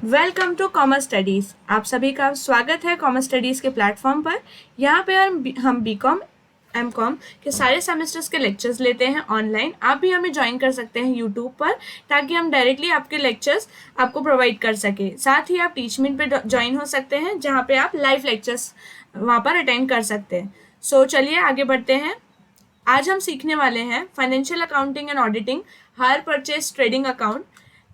Welcome to commerce studies. आप सभी का स्वागत है कॉमर्स स्टडीज़ के प्लेटफॉर्म पर। यहाँ पे हम बीकॉम एमकॉम के सारे सेमेस्टर्स के लेक्चर्स लेते हैं ऑनलाइन। आप भी हमें ज्वाइन कर सकते हैं यूट्यूब पर, ताकि हम डायरेक्टली आपके लेक्चर्स आपको प्रोवाइड कर सके। साथ ही आप टीचमिंट पे ज्वाइन हो सकते हैं, जहाँ पे आप लाइव लेक्चर्स वहाँ पर अटेंड कर सकते हैं। सो चलिए आगे बढ़ते हैं। आज हम सीखने वाले हैं financial accounting and auditing, hire purchase trading account.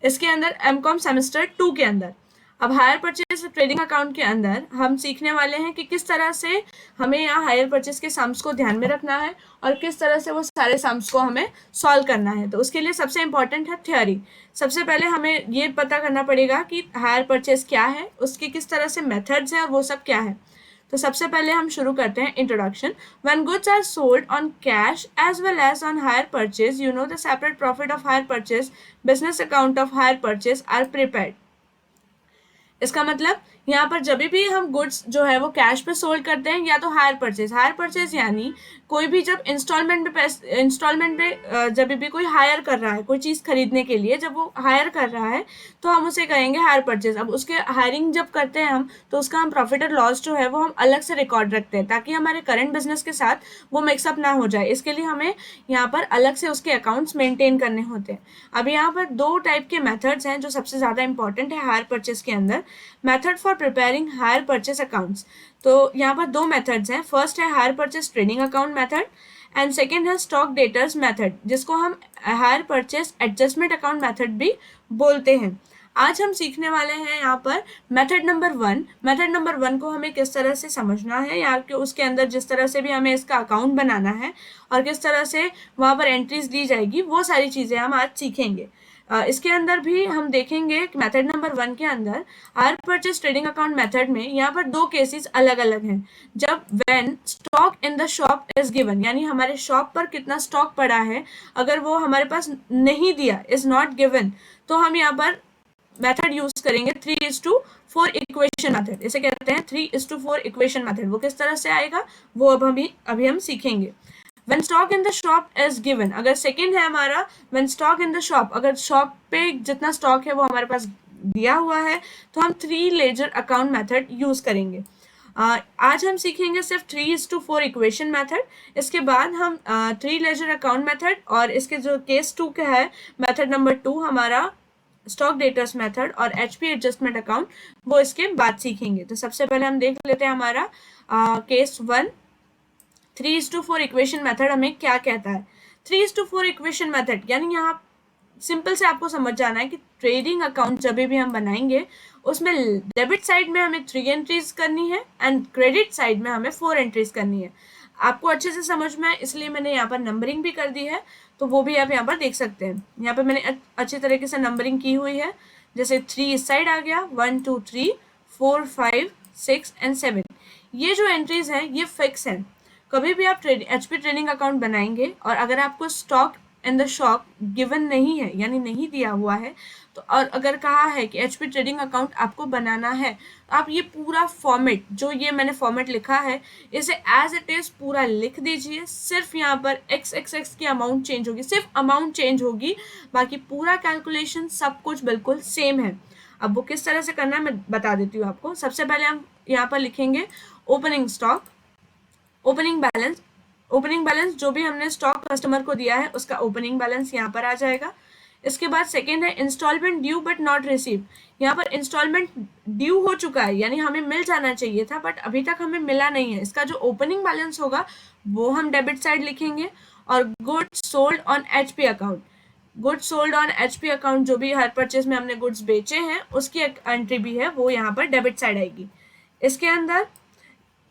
इसके अंदर एमकॉम सेमेस्टर 2 के अंदर। अब हायर परचेज ट्रेडिंग अकाउंट के अंदर हम सीखने वाले हैं कि किस तरह से हमें यहाँ हायर परचेज के सम्स को ध्यान में रखना है और किस तरह से वो सारे सम्स को हमें सॉल्व करना है। तो उसके लिए सबसे इम्पॉर्टेंट है थ्योरी। सबसे पहले हमें ये पता करना पड़ेगा कि हायर परचेज क्या है, उसकी किस तरह से मेथड्स हैं और वो सब क्या है। तो सबसे पहले हम शुरू करते हैं introduction. When goods are sold on cash as well as on hire purchase, you know the separate profit of hire purchase, business account of hire purchase are prepared. इसका मतलब यहाँ पर जब भी हम गुड्स जो है वो कैश पे सोल्ड करते हैं या तो हायर परचेज यानी कोई भी जब इंस्टॉलमेंट पे जब भी कोई हायर कर रहा है कोई चीज़ खरीदने के लिए, जब वो हायर कर रहा है तो हम उसे कहेंगे हायर परचेज। अब उसके हायरिंग जब करते हैं हम, तो उसका हम प्रॉफिट और लॉस जो है वो हम अलग से रिकॉर्ड रखते हैं, ताकि हमारे करंट बिजनेस के साथ वो मिक्सअप ना हो जाए। इसके लिए हमें यहाँ पर अलग से उसके अकाउंट्स मेंटेन करने होते हैं। अब यहाँ पर दो टाइप के मेथड्स हैं जो सबसे ज़्यादा इंपॉर्टेंट है हायर परचेज के अंदर। Method for preparing hire purchase accounts, तो यहाँ पर दो मेथड्स हैं। फर्स्ट है hire purchase trading account method and second है स्टॉक डेटर्स मेथड, जिसको हम hire purchase adjustment account method भी बोलते हैं। आज हम सीखने वाले हैं यहाँ पर मेथड नंबर 1। मेथड नंबर 1 को हमें किस तरह से समझना है, या कि उसके अंदर जिस तरह से भी हमें इसका अकाउंट बनाना है और किस तरह से वहाँ पर एंट्रीज दी जाएगी, वो सारी चीज़ें हम आज सीखेंगे। इसके अंदर भी हम देखेंगे कि मेथड नंबर 1 के अंदर hire purchase trading account method में यहाँ पर दो केसेस अलग अलग हैं। जब when stock in the shop is given, यानी हमारे शॉप पर कितना स्टॉक पड़ा है, अगर वो हमारे पास नहीं दिया, इज नॉट गिवन, तो हम यहाँ पर मेथड यूज करेंगे 3:4 इक्वेशन मेथड। इसे कहते हैं 3:4 इक्वेशन मेथड। वो किस तरह से आएगा वो अभी हम सीखेंगे। When stock in the shop is given, अगर सेकेंड है हमारा when stock in the shop, अगर शॉप पे जितना स्टॉक है वो हमारे पास दिया हुआ है, तो हम 3 लेजर अकाउंट मेथड यूज करेंगे। आज हम सीखेंगे सिर्फ 3:4 इक्वेशन मेथड। इसके बाद हम 3 लेजर अकाउंट मेथड और इसके जो केस 2 का है मेथड नंबर 2 हमारा स्टॉक डेटर्स मेथड और एचपी एडजस्टमेंट अकाउंट, वो इसके बाद सीखेंगे। तो सबसे पहले हम देख लेते हैं हमारा केस 1। 3:4 इक्वेशन मेथड हमें क्या कहता है। 3:4 इक्वेशन मेथड यानी यहाँ सिंपल से आपको समझ जाना है कि ट्रेडिंग अकाउंट जब भी हम बनाएंगे, उसमें डेबिट साइड में हमें 3 एंट्रीज करनी है एंड क्रेडिट साइड में हमें 4 एंट्रीज करनी है। आपको अच्छे से समझ में आए इसलिए मैंने यहाँ पर नंबरिंग भी कर दी है, तो वो भी आप यहाँ पर देख सकते हैं। यहाँ पर मैंने अच्छी तरीके से नंबरिंग की हुई है। जैसे 3 इस साइड आ गया, 1 2 3 4 5 6 एंड 7। ये जो एंट्रीज हैं ये फिक्स हैं। कभी भी आप एचपी ट्रेडिंग अकाउंट बनाएंगे और अगर आपको stock in the shop given नहीं है, यानी नहीं दिया हुआ है, तो और अगर कहा है कि एचपी ट्रेडिंग अकाउंट आपको बनाना है, तो आप ये पूरा फॉर्मेट जो ये मैंने फॉर्मेट लिखा है इसे एज इट इज पूरा लिख दीजिए। सिर्फ यहाँ पर एक्स की अमाउंट चेंज होगी, सिर्फ अमाउंट चेंज होगी, बाकी पूरा कैलकुलेशन सब कुछ बिल्कुल सेम है। अब वो किस तरह से करना है मैं बता देती हूँ आपको। सबसे पहले हम यहाँ पर लिखेंगे ओपनिंग स्टॉक, ओपनिंग बैलेंस जो भी हमने स्टॉक कस्टमर को दिया है उसका ओपनिंग बैलेंस यहाँ पर आ जाएगा। इसके बाद सेकेंड है instalment due but not receive. यहाँ पर इंस्टॉलमेंट ड्यू हो चुका है, यानी हमें मिल जाना चाहिए था बट अभी तक हमें मिला नहीं है। इसका जो ओपनिंग बैलेंस होगा वो हम डेबिट साइड लिखेंगे। और goods sold on HP account, goods sold on HP account जो भी हर परचेज में हमने गुड्स बेचे हैं उसकी एंट्री भी है, वो यहाँ पर डेबिट साइड आएगी। इसके अंदर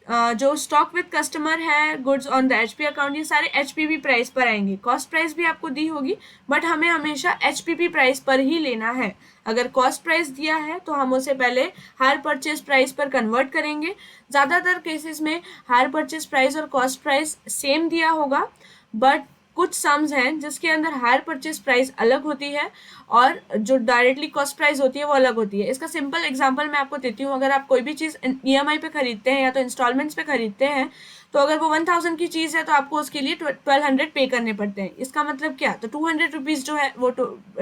जो स्टॉक विद कस्टमर है, goods on the HP account, ये सारे एचपीपी प्राइस पर आएंगे। कॉस्ट प्राइस भी आपको दी होगी बट हमें हमेशा एचपीपी प्राइस पर ही लेना है। अगर कॉस्ट प्राइस दिया है तो हम उसे पहले हायर परचेज प्राइस पर कन्वर्ट करेंगे। ज़्यादातर केसेस में हायर परचेज प्राइस और कॉस्ट प्राइस सेम दिया होगा, बट कुछ सम्स हैं जिसके अंदर हायर परचेज प्राइस अलग होती है और जो डायरेक्टली कॉस्ट प्राइस होती है वो अलग होती है। इसका सिंपल एग्जांपल मैं आपको देती हूँ। अगर आप कोई भी चीज़ ईएमआई पे खरीदते हैं या तो इंस्टॉलमेंट्स पे खरीदते हैं, तो अगर वो 1000 की चीज़ है तो आपको उसके लिए 1200 पे करने पड़ते हैं। इसका मतलब क्या, तो 200 रुपीज़ जो है वो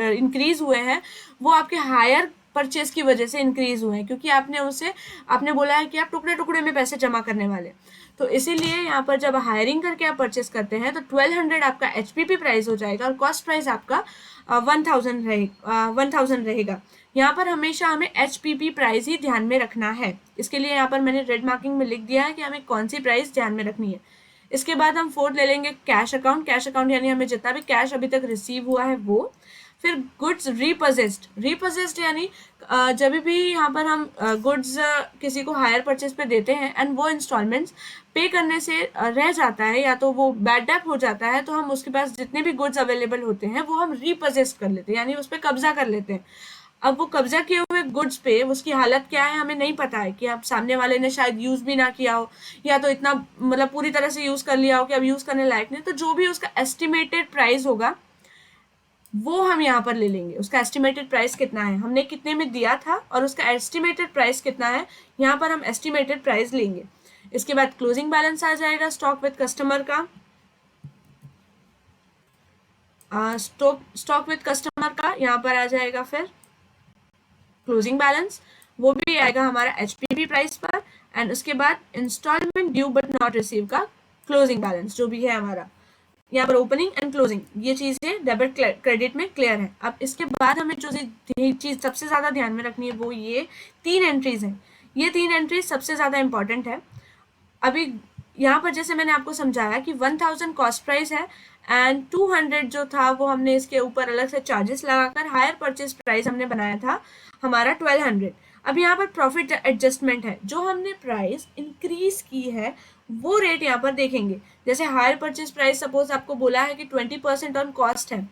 इंक्रीज हुए हैं, वो आपके हायर परचेज की वजह से इंक्रीज हुए हैं, क्योंकि आपने बोला है कि आप टुकड़े टुकड़े में पैसे जमा करने वाले। तो इसीलिए यहाँ पर जब हायरिंग करके आप परचेस करते हैं तो 1200 आपका HPP प्राइस हो जाएगा और कॉस्ट प्राइस आपका 1000 रहेगा। यहाँ पर हमेशा हमें HPP प्राइस ही ध्यान में रखना है। इसके लिए यहाँ पर मैंने रेड मार्किंग में लिख दिया है कि हमें कौन सी प्राइस ध्यान में रखनी है। इसके बाद हम फोर्थ ले लेंगे कैश अकाउंट। कैश अकाउंट यानी हमें जितना भी कैश अभी तक रिसीव हुआ है वो। फिर गुड्स रीपोजेस्ड यानी जब भी यहाँ पर हम गुड्स किसी को हायर परचेज पे देते हैं एंड वो इंस्टॉलमेंट्स पे करने से रह जाता है या तो वो बैड डेट हो जाता है, तो हम उसके पास जितने भी गुड्स अवेलेबल होते हैं वो हम रीपोजेस्ट कर लेते हैं, यानी उस पर कब्जा कर लेते हैं। अब वो कब्जा किए हुए गुड्स पे उसकी हालत क्या है हमें नहीं पता है, कि अब सामने वाले ने शायद यूज़ भी ना किया हो या तो इतना मतलब पूरी तरह से यूज़ कर लिया हो कि अब यूज़ करने लायक नहीं। तो जो भी उसका एस्टिमेटेड प्राइस होगा वो हम यहाँ पर ले लेंगे। उसका एस्टिमेटेड प्राइस कितना है, हमने कितने में दिया था और उसका एस्टिमेटेड प्राइस कितना है, यहाँ पर हम एस्टिमेटेड प्राइस लेंगे। इसके बाद क्लोजिंग बैलेंस आ जाएगा स्टॉक विद कस्टमर का। स्टॉक विद कस्टमर का यहाँ पर आ जाएगा फिर क्लोजिंग बैलेंस, वो भी आएगा हमारा HPP प्राइस पर। एंड उसके बाद instalment due but not receive का क्लोजिंग बैलेंस जो भी है हमारा। यहाँ पर ओपनिंग एंड क्लोजिंग ये चीज़ें डेबिट क्रेडिट में क्लियर है। अब इसके बाद हमें जो चीज़ सबसे ज़्यादा ध्यान में रखनी है वो ये 3 एंट्रीज हैं। ये 3 एंट्रीज सबसे ज़्यादा इंपॉर्टेंट है। अभी यहाँ पर जैसे मैंने आपको समझाया कि 1000 कॉस्ट प्राइस है एंड 200 जो था वो हमने इसके ऊपर अलग से चार्जेस लगाकर हायर परचेज प्राइस हमने बनाया था हमारा 1200। अब यहाँ पर प्रॉफिट एडजस्टमेंट है, जो हमने प्राइस इंक्रीज की है वो रेट यहाँ पर देखेंगे। जैसे हायर परचेज प्राइस सपोज आपको बोला है कि 20% ऑन कॉस्ट है,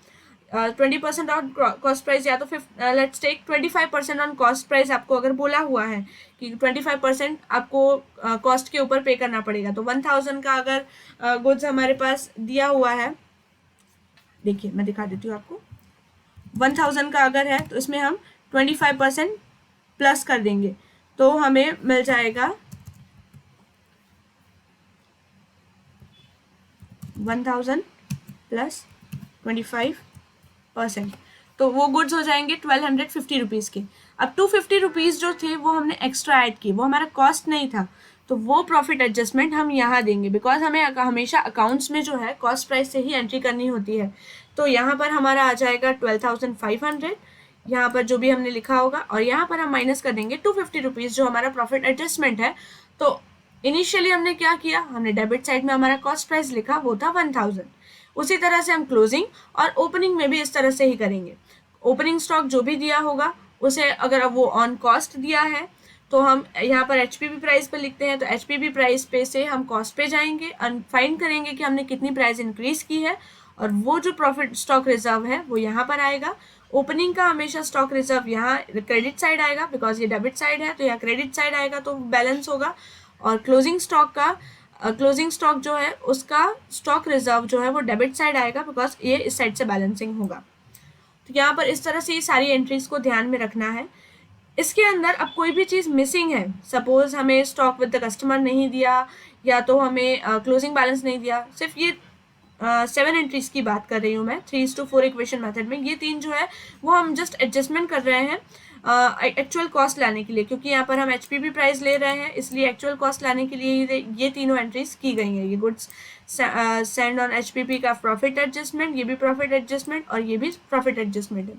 20% ऑन कॉस्ट प्राइस या तो let's take 25% on cost price आपको अगर बोला हुआ है कि 25% आपको कॉस्ट के ऊपर पे करना पड़ेगा। तो 1000 का अगर गुड्स हमारे पास दिया हुआ है, देखिए मैं दिखा देती हूँ आपको, 1000 का अगर है तो इसमें हम 25% प्लस कर देंगे तो हमें मिल जाएगा 1000 प्लस 25%, तो वो गुड्स हो जाएंगे 1250 रुपीज़ के। अब 250 रुपीज़ जो थे वो हमने एक्स्ट्रा ऐड किए, वो हमारा कॉस्ट नहीं था, तो वो प्रॉफिट एडजस्टमेंट हम यहाँ देंगे, बिकॉज हमें हमेशा अकाउंट्स में जो है कॉस्ट प्राइस से ही एंट्री करनी होती है। तो यहाँ पर हमारा आ जाएगा 12,500 यहाँ पर जो भी हमने लिखा होगा, और यहाँ पर हम माइनस कर देंगे 250 रुपीज़ जो हमारा प्रॉफिट एडजस्टमेंट है। तो इनिशियली हमने क्या किया, हमने डेबिट साइड में हमारा कॉस्ट प्राइस लिखा वो था 1000। उसी तरह से हम क्लोजिंग और ओपनिंग में भी इस तरह से ही करेंगे। ओपनिंग स्टॉक जो भी दिया होगा उसे अगर वो ऑन कॉस्ट दिया है तो हम यहाँ पर HPP प्राइस पे लिखते हैं, तो HPP प्राइस पे से हम कॉस्ट पे जाएंगे, फाइंड करेंगे कि हमने कितनी प्राइस इंक्रीज की है, और वो जो प्रॉफिट स्टॉक रिजर्व है वो यहाँ पर आएगा। ओपनिंग का हमेशा स्टॉक रिजर्व यहाँ क्रेडिट साइड आएगा, बिकॉज ये डेबिट साइड है तो यहाँ क्रेडिट साइड आएगा तो बैलेंस होगा। और क्लोजिंग स्टॉक जो है उसका स्टॉक रिजर्व जो है वो डेबिट साइड आएगा, बिकॉज ये इस साइड से बैलेंसिंग होगा। तो यहाँ पर इस तरह से ये सारी एंट्रीज को ध्यान में रखना है। इसके अंदर अब कोई भी चीज़ मिसिंग है, सपोज हमें स्टॉक विद द कस्टमर नहीं दिया या तो हमें क्लोजिंग बैलेंस नहीं दिया, सिर्फ ये 7 एंट्रीज की बात कर रही हूँ मैं 3:4 इक्वेशन मेथड में। ये 3 जो है वो हम जस्ट एडजस्टमेंट कर रहे हैं एक्चुअल कॉस्ट लाने के लिए, क्योंकि यहाँ पर हम HPP प्राइस ले रहे हैं, इसलिए एक्चुअल कॉस्ट लाने के लिए ये तीनों एंट्रीज की गई हैं। ये गुड्स सेंड ऑन HPP का प्रॉफिट एडजस्टमेंट, ये भी प्रॉफिट एडजस्टमेंट और ये भी प्रॉफिट एडजस्टमेंट है।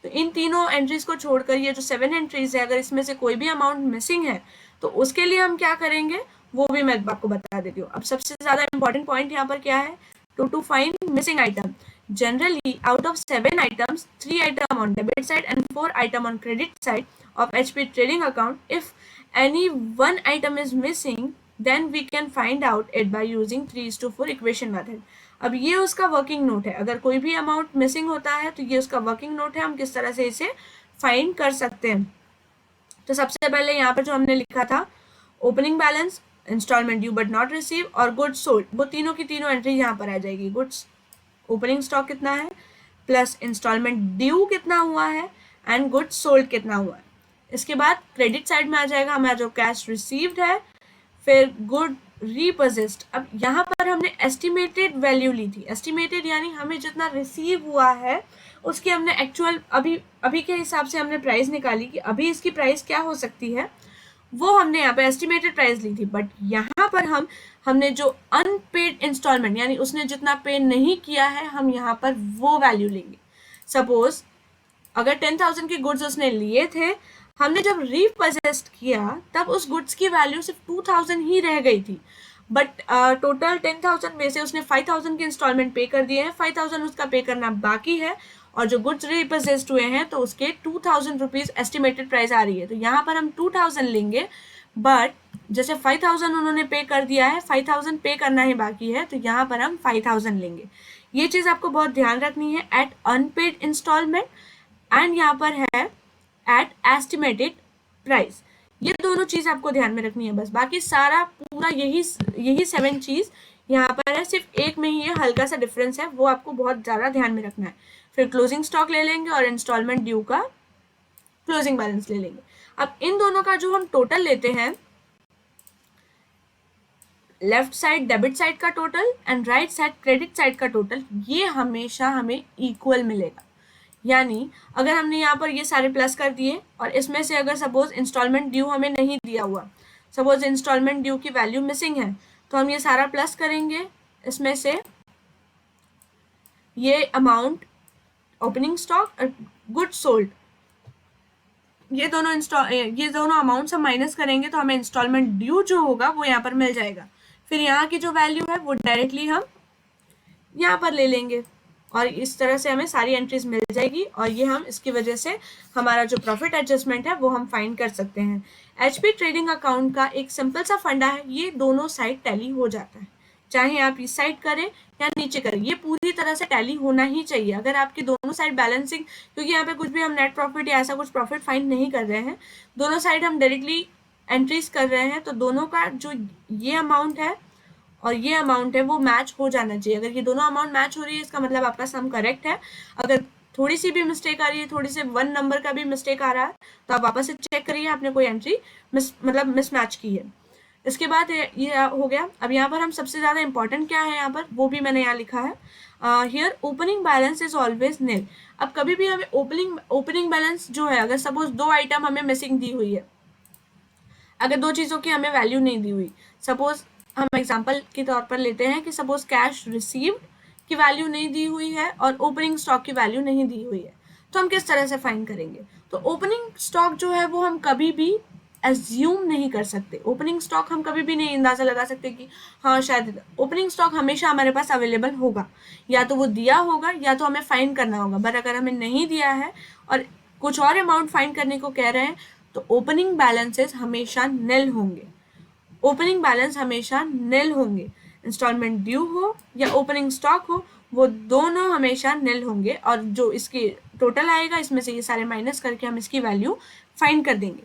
तो इन तीनों एंट्रीज को छोड़कर ये जो 7 एंट्रीज है, अगर इसमें से कोई भी अमाउंट मिसिंग है तो उसके लिए हम क्या करेंगे वो भी मैं आपको बता देती हूँ। अब सबसे ज़्यादा इंपॉर्टेंट पॉइंट यहाँ पर क्या है, to find missing item. Generally, out of 7 items, 3 item on debit side and 4 item on credit side of HP trading account. If any one item is missing, then we can find out it by using 3:4 equation method. अब ये उसका working note है, अगर कोई भी amount missing होता है तो ये उसका वर्किंग नोट है, हम किस तरह से इसे फाइंड कर सकते हैं। तो सबसे पहले यहाँ पर जो हमने लिखा था opening balance, instalment due but not receive और गुड्स सोल्ड, वो तीनों की तीनों एंट्री यहाँ पर आ जाएगी। गुड्स ओपनिंग स्टॉक कितना है प्लस इंस्टॉलमेंट ड्यू कितना हुआ है एंड गुड्स सोल्ड कितना हुआ है। इसके बाद क्रेडिट साइड में आ जाएगा हमारा जो कैश रिसीव्ड है, फिर गुड रीपोजेस्ड। अब यहाँ पर हमने एस्टिमेटेड वैल्यू ली थी, एस्टिमेटेड यानी हमें जितना रिसीव हुआ है उसकी हमने एक्चुअल अभी अभी के हिसाब से हमने प्राइस निकाली कि अभी इसकी प्राइस क्या हो सकती है, वो हमने यहाँ पे एस्टिमेटेड प्राइस ली थी। बट यहाँ पर हमने जो अनपेड इंस्टॉलमेंट यानी उसने जितना पे नहीं किया है, हम यहाँ पर वो वैल्यू लेंगे। सपोज अगर 10,000 के गुड्स उसने लिए थे, हमने जब रीपोजेस्ट किया तब उस गुड्स की वैल्यू सिर्फ 2,000 ही रह गई थी। बट टोटल 10,000 में से उसने 5,000 के इंस्टॉलमेंट पे कर दिए हैं, 5,000 उसका पे करना बाकी है, और जो गुड्स रीपोजेस्ड हुए हैं तो उसके 2,000 रुपीज एस्टिमेटेड प्राइस आ रही है। तो यहाँ पर हम 2,000 लेंगे, बट जैसे 5,000 उन्होंने पे कर दिया है, 5,000 पे करना ही बाकी है, तो यहाँ पर हम 5,000 लेंगे। ये चीज़ आपको बहुत ध्यान रखनी है, एट अनपेड इंस्टॉलमेंट एंड यहाँ पर है एट एस्टिमेटेड प्राइस। ये दोनों चीज़ आपको ध्यान में रखनी है बस, बाकी सारा पूरा यही 7 चीज़ यहाँ पर है, सिर्फ एक में ही ये हल्का सा डिफरेंस है, वो आपको बहुत ज़्यादा ध्यान में रखना है। फिर क्लोजिंग स्टॉक ले लेंगे और इंस्टॉलमेंट ड्यू का क्लोजिंग बैलेंस ले लेंगे। अब इन दोनों का जो हम टोटल लेते हैं, लेफ्ट साइड डेबिट साइड का total and right side credit side का टोटल, ये हमेशा हमें इक्वल मिलेगा। यानी अगर हमने यहाँ पर ये सारे प्लस कर दिए और इसमें से अगर सपोज इंस्टॉलमेंट ड्यू हमें नहीं दिया हुआ, सपोज इंस्टॉलमेंट ड्यू की वैल्यू मिसिंग है, तो हम ये सारा प्लस करेंगे, इसमें से ये अमाउंट ओपनिंग स्टॉक और गुड सोल्ड, ये दोनों अमाउंट्स हम माइनस करेंगे तो हमें इंस्टॉलमेंट ड्यू जो होगा वो यहाँ पर मिल जाएगा। फिर यहाँ की जो वैल्यू है वो डायरेक्टली हम यहाँ पर ले लेंगे और इस तरह से हमें सारी एंट्रीज मिल जाएगी, और ये हम इसकी वजह से हमारा जो प्रॉफिट एडजस्टमेंट है वो हम फाइंड कर सकते हैं। एचपी ट्रेडिंग अकाउंट का एक सिंपल सा फंडा है, ये दोनों साइड टैली हो जाता है, चाहे आप इस साइड करें या नीचे करें, ये पूरी तरह से टैली होना ही चाहिए। अगर आपकी दोनों साइड बैलेंसिंग, क्योंकि यहाँ पे कुछ भी हम नेट प्रॉफिट या ऐसा कुछ प्रॉफिट फाइंड नहीं कर रहे हैं, दोनों साइड हम डायरेक्टली एंट्रीज कर रहे हैं, तो दोनों का जो ये अमाउंट है और ये अमाउंट है वो मैच हो जाना चाहिए। अगर ये दोनों अमाउंट मैच हो रही है, इसका मतलब आपका सम करेक्ट है। अगर थोड़ी सी भी मिस्टेक आ रही है, थोड़ी सी 1 नंबर का भी मिस्टेक आ रहा है, तो आप वापस से चेक करिए आपने कोई एंट्री मिसमैच की है। इसके बाद ये हो गया। अब यहाँ पर हम सबसे ज़्यादा इंपॉर्टेंट क्या है यहाँ पर, वो भी मैंने यहाँ लिखा है, here opening balance is always nil. अब कभी भी हमें ओपनिंग बैलेंस जो है, अगर सपोज 2 आइटम हमें मिसिंग दी हुई है, अगर 2 चीज़ों की हमें वैल्यू नहीं दी हुई, सपोज हम एग्जांपल के तौर पर लेते हैं कि सपोज कैश रिसीव्ड की वैल्यू नहीं दी हुई है और ओपनिंग स्टॉक की वैल्यू नहीं दी हुई है, तो हम किस तरह से फाइंड करेंगे। तो ओपनिंग स्टॉक जो है वो हम कभी भी एज्यूम नहीं कर सकते। ओपनिंग स्टॉक हम कभी भी नहीं अंदाजा लगा सकते कि हाँ शायद ओपनिंग स्टॉक हमेशा हमारे पास अवेलेबल होगा, या तो वो दिया होगा या तो हमें फाइंड करना होगा। बट अगर हमें नहीं दिया है और कुछ और अमाउंट फाइंड करने को कह रहे हैं, तो ओपनिंग बैलेंसेस हमेशा निल होंगे। ओपनिंग बैलेंस हमेशा निल होंगे, इंस्टॉलमेंट ड्यू हो या ओपनिंग स्टॉक हो, वो दोनों हमेशा निल होंगे, और जो इसकी टोटल आएगा इसमें से ये सारे माइनस करके हम इसकी वैल्यू फाइंड कर देंगे।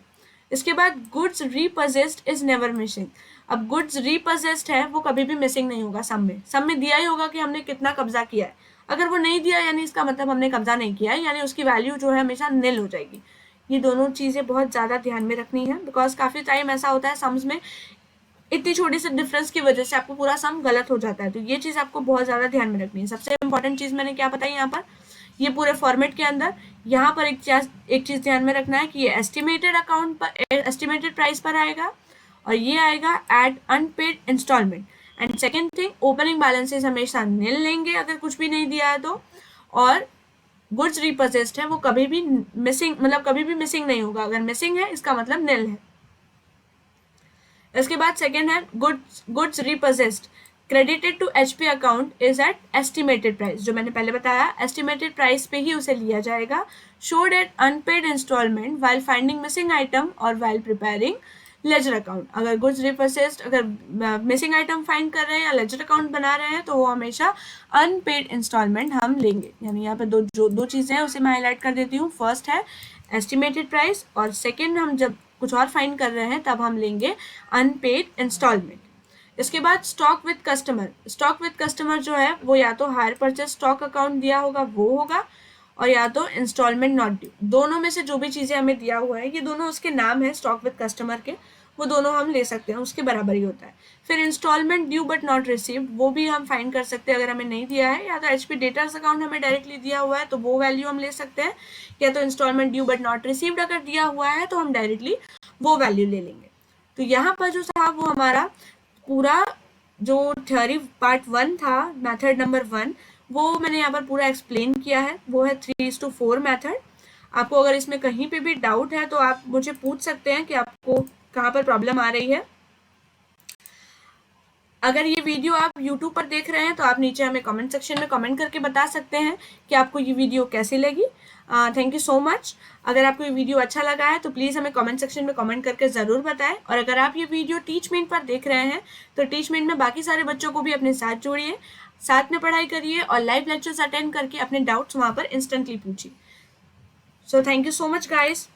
इसके बाद गुड्स रीपोजेस्ड इज नेवर मिसिंग। अब गुड्स रीपोजेस्ड है वो कभी भी मिसिंग नहीं होगा, सम में दिया ही होगा कि हमने कितना कब्जा किया है। अगर वो नहीं दिया यानी इसका मतलब हमने कब्जा नहीं किया है, यानी उसकी वैल्यू जो है हमेशा निल हो जाएगी। ये दोनों चीज़ें बहुत ज़्यादा ध्यान में रखनी है, बिकॉज काफ़ी टाइम ऐसा होता है सम्स में इतनी छोटी सी डिफरेंस की वजह से आपको पूरा सम गलत हो जाता है। तो ये चीज़ आपको बहुत ज़्यादा ध्यान में रखनी है। सबसे इंपॉर्टेंट चीज़ मैंने क्या बताई यहाँ पर, ये पूरे फॉर्मेट के अंदर यहाँ पर एक चीज़ ध्यान में रखना है कि ये एस्टिमेटेड अकाउंट पर, एस्टिमेटेड प्राइस पर आएगा, और ये आएगा at unpaid instalment. And second thing, opening balances हमेशा निल लेंगे अगर कुछ भी नहीं दिया है तो, और गुड्स रिपोजेस्ड है वो कभी भी मिसिंग नहीं होगा। अगर मिसिंग है इसका मतलब निल है। इसके बाद सेकेंड है goods repossessed credited to HP account is at estimated price. जो मैंने पहले बताया, एस्टिमेटेड प्राइस पे ही उसे लिया जाएगा। Showed at unpaid instalment while finding missing item और वाइल प्रिपेयरिंग लेजर अकाउंट। अगर गुड्स रिपोजेस्ड, अगर मिसिंग आइटम फाइंड कर रहे हैं या लेजर अकाउंट बना रहे हैं, तो वो हमेशा अनपेड इंस्टॉलमेंट हम लेंगे। यानी यहाँ पे दो चीज़ें हैं उसे मैं हाईलाइट कर देती हूँ। फर्स्ट है एस्टिमेटेड प्राइस, और सेकेंड हम जब कुछ और फाइंड कर रहे हैं तब हम लेंगे अनपेड इंस्टॉलमेंट। इसके बाद stock with customer. Stock with customer जो है वो या तो हायर परचेज स्टॉक अकाउंट दिया होगा वो होगा, और या तो इंस्टॉलमेंट नॉट ड्यू। दोनों में से जो भी चीज़ें हमें दिया हुआ है, ये दोनों उसके नाम है स्टॉक विद कस्टमर के, वो दोनों हम ले सकते हैं, उसके बराबर ही होता है। फिर instalment due but not received, वो भी हम फाइंड कर सकते हैं अगर हमें नहीं दिया है, या तो HP डेटर्स अकाउंट हमें डायरेक्टली दिया हुआ है तो वो वैल्यू हम ले सकते हैं, या तो instalment due but not received अगर दिया हुआ है तो हम डायरेक्टली वो वैल्यू ले लेंगे। तो यहाँ पर जो था वो हमारा पूरा जो थ्योरी पार्ट 1 था, मेथड नंबर 1, वो मैंने यहाँ पर पूरा एक्सप्लेन किया है, वो है 3:4 मेथड। आपको अगर इसमें कहीं पे भी डाउट है तो आप मुझे पूछ सकते हैं कि आपको कहाँ पर प्रॉब्लम आ रही है। अगर ये वीडियो आप YouTube पर देख रहे हैं तो आप नीचे हमें कमेंट सेक्शन में कमेंट करके बता सकते हैं कि आपको ये वीडियो कैसी लगी। Thank you so much. अगर आपको ये वीडियो अच्छा लगा है तो प्लीज़ हमें कमेंट सेक्शन में कमेंट करके ज़रूर बताएं, और अगर आप ये वीडियो टीचमेंट पर देख रहे हैं तो टीचमेंट में बाकी सारे बच्चों को भी अपने साथ जोड़िए, साथ में पढ़ाई करिए और लाइव लेक्चर्स अटेंड करके अपने डाउट्स वहाँ पर इंस्टेंटली पूछिए। So thank you so much guys.